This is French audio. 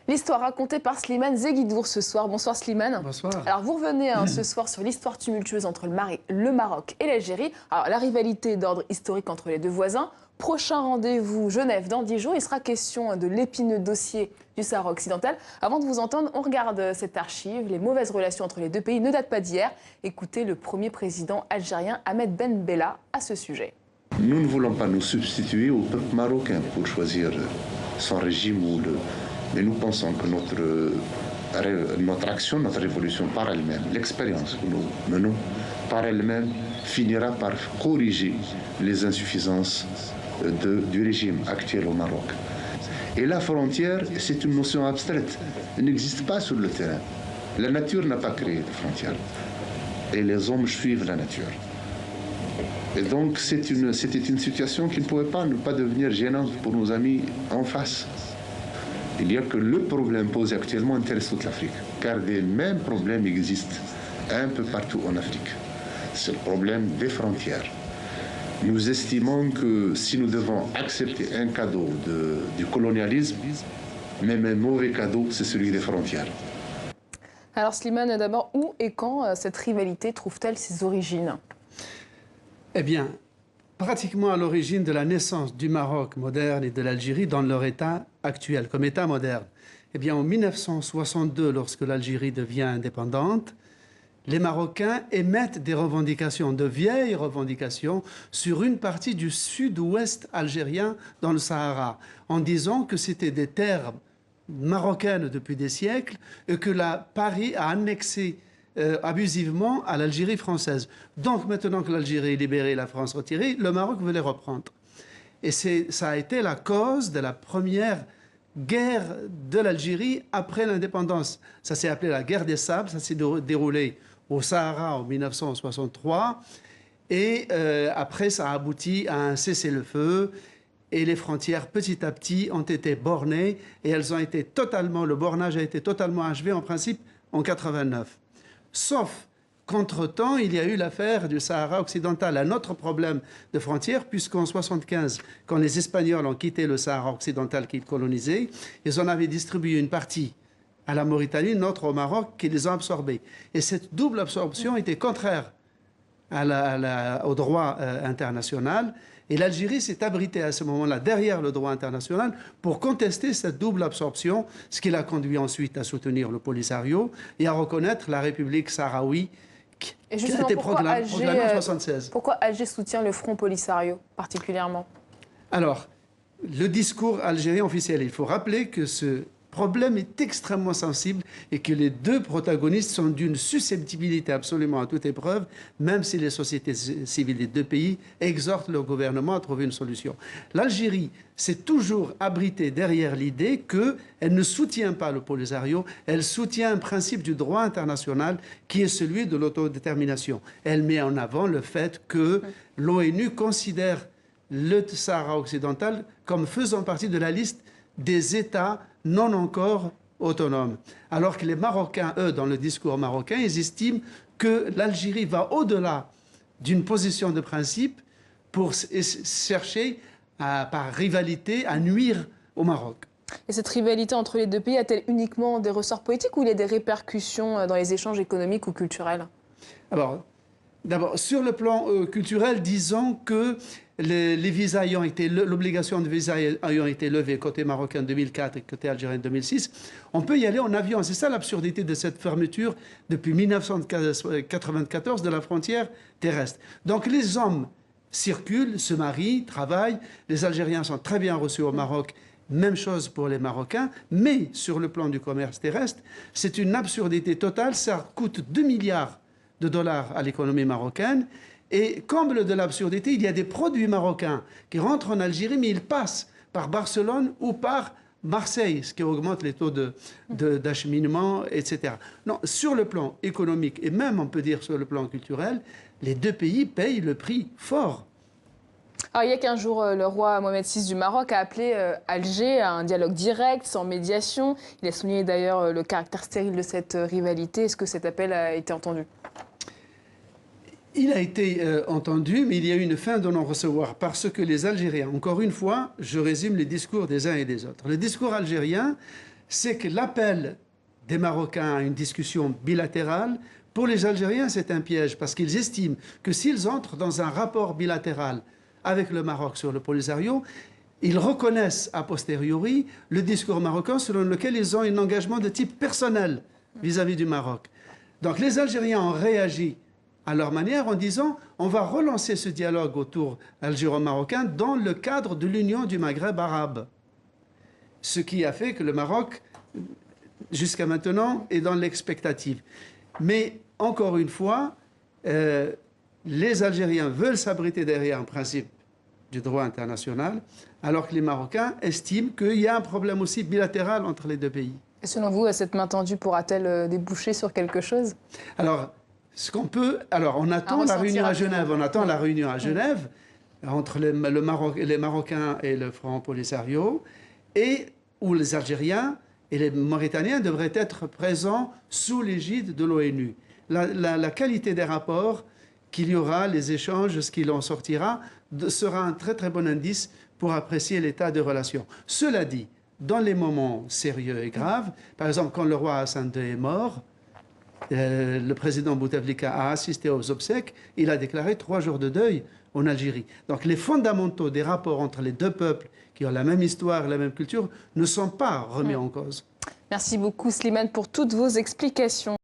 L'histoire racontée par Slimane Zeguidour ce soir. Bonsoir Slimane. Bonsoir. Alors vous revenez ce soir sur l'histoire tumultueuse entre le Maroc et l'Algérie. Alors la rivalité d'ordre historique entre les deux voisins. Prochain rendez-vous Genève dans 10 jours. Il sera question de l'épineux dossier du Sahara occidental. Avant de vous entendre, on regarde cette archive. Les mauvaises relations entre les deux pays ne datent pas d'hier. Écoutez le premier président algérien Ahmed Ben Bella à ce sujet. Nous ne voulons pas nous substituer au peuple marocain pour choisir son régime ou le... Mais nous pensons que notre action, notre révolution par elle-même, l'expérience que nous menons par elle-même, finira par corriger les insuffisances du régime actuel au Maroc. Et la frontière, c'est une notion abstraite. Elle n'existe pas sur le terrain. La nature n'a pas créé de frontières. Et les hommes suivent la nature. Et donc, c'était une situation qui ne pouvait pas ne pas devenir gênante pour nos amis en face. Il y a que le problème posé actuellement intéresse toute l'Afrique, car les mêmes problèmes existent un peu partout en Afrique. C'est le problème des frontières. Nous estimons que si nous devons accepter un cadeau du colonialisme, même un mauvais cadeau, c'est celui des frontières. Alors Slimane, d'abord, où et quand cette rivalité trouve-t-elle ses origines? Eh bien, pratiquement à l'origine de la naissance du Maroc moderne et de l'Algérie dans leur état actuel, comme état moderne. Eh bien, en 1962, lorsque l'Algérie devient indépendante, les Marocains émettent des revendications, de vieilles revendications, sur une partie du sud-ouest algérien dans le Sahara, en disant que c'était des terres marocaines depuis des siècles et que Paris a annexé abusivement à l'Algérie française. Donc maintenant que l'Algérie est libérée et la France retirée, le Maroc veut les reprendre. Et ça a été la cause de la première guerre de l'Algérie après l'indépendance. Ça s'est appelé la guerre des sables, ça s'est déroulé au Sahara en 1963. Et après, ça a abouti à un cessez-le-feu. Et les frontières, petit à petit, ont été bornées. Et elles ont été totalement, le bornage a été totalement achevé en principe en 89. Sauf qu'entre-temps, il y a eu l'affaire du Sahara occidental, un autre problème de frontières, puisqu'en 1975, quand les Espagnols ont quitté le Sahara occidental qu'ils colonisaient, ils en avaient distribué une partie à la Mauritanie, une autre au Maroc, qui les ont absorbés. Et cette double absorption était contraire au droit international. Et l'Algérie s'est abritée à ce moment-là derrière le droit international pour contester cette double absorption, ce qui l'a conduit ensuite à soutenir le Polisario et à reconnaître la République sahraoui qui a été proclamée en 1976. Pourquoi Alger soutient le Front Polisario particulièrement? Alors, le discours algérien officiel, il faut rappeler que ce problème est extrêmement sensible et que les deux protagonistes sont d'une susceptibilité absolument à toute épreuve, même si les sociétés civiles des deux pays exhortent leur gouvernement à trouver une solution. L'Algérie s'est toujours abritée derrière l'idée qu'elle ne soutient pas le Polisario, elle soutient un principe du droit international qui est celui de l'autodétermination. Elle met en avant le fait que l'ONU considère le Sahara occidental comme faisant partie de la liste des États non encore autonomes. Alors que les Marocains, eux, dans le discours marocain, ils estiment que l'Algérie va au-delà d'une position de principe pour chercher, par rivalité, à nuire au Maroc. Et cette rivalité entre les deux pays a-t-elle uniquement des ressorts politiques ou il y a des répercussions dans les échanges économiques ou culturels? Alors, d'abord, sur le plan culturel, disons que l'obligation de visa ayant été levée côté marocain en 2004 et côté algérien en 2006, on peut y aller en avion. C'est ça l'absurdité de cette fermeture depuis 1994 de la frontière terrestre. Donc les hommes circulent, se marient, travaillent. Les Algériens sont très bien reçus au Maroc. Même chose pour les Marocains. Mais sur le plan du commerce terrestre, c'est une absurdité totale. Ça coûte 2 milliards de dollars à l'économie marocaine. Et comble de l'absurdité, il y a des produits marocains qui rentrent en Algérie, mais ils passent par Barcelone ou par Marseille, ce qui augmente les taux d'acheminement, etc. Non, sur le plan économique et même, on peut dire, sur le plan culturel, les deux pays payent le prix fort. Alors, il y a 15 jours, le roi Mohamed VI du Maroc a appelé Alger à un dialogue direct, sans médiation. Il a souligné d'ailleurs le caractère stérile de cette rivalité. Est-ce que cet appel a été entendu ? Il a été entendu, mais il y a eu une fin de non-recevoir parce que les Algériens, encore une fois, je résume les discours des uns et des autres. Le discours algérien, c'est que l'appel des Marocains à une discussion bilatérale, pour les Algériens, c'est un piège parce qu'ils estiment que s'ils entrent dans un rapport bilatéral avec le Maroc sur le Polisario, ils reconnaissent a posteriori le discours marocain selon lequel ils ont un engagement de type personnel vis-à-vis du Maroc. Donc les Algériens ont réagi à leur manière en disant on va relancer ce dialogue autour algéro-marocain dans le cadre de l'Union du Maghreb arabe. Ce qui a fait que le Maroc, jusqu'à maintenant, est dans l'expectative. Mais encore une fois, les Algériens veulent s'abriter derrière un principe du droit international, alors que les Marocains estiment qu'il y a un problème aussi bilatéral entre les deux pays. Et selon vous, cette main tendue pourra-t-elle déboucher sur quelque chose? Alors, on attend la réunion à Genève. On attend la réunion à Genève entre les Marocains et le Front Polisario, et où les Algériens et les Mauritaniens devraient être présents sous l'égide de l'ONU. La qualité des rapports qu'il y aura, les échanges, ce qu'il en sortira, sera un très très bon indice pour apprécier l'état de relations. Cela dit, dans les moments sérieux et graves, par exemple quand le roi Hassan II est mort, le président Bouteflika a assisté aux obsèques, il a déclaré 3 jours de deuil en Algérie. Donc les fondamentaux des rapports entre les deux peuples qui ont la même histoire, la même culture, ne sont pas remis en cause. Merci beaucoup Slimane pour toutes vos explications.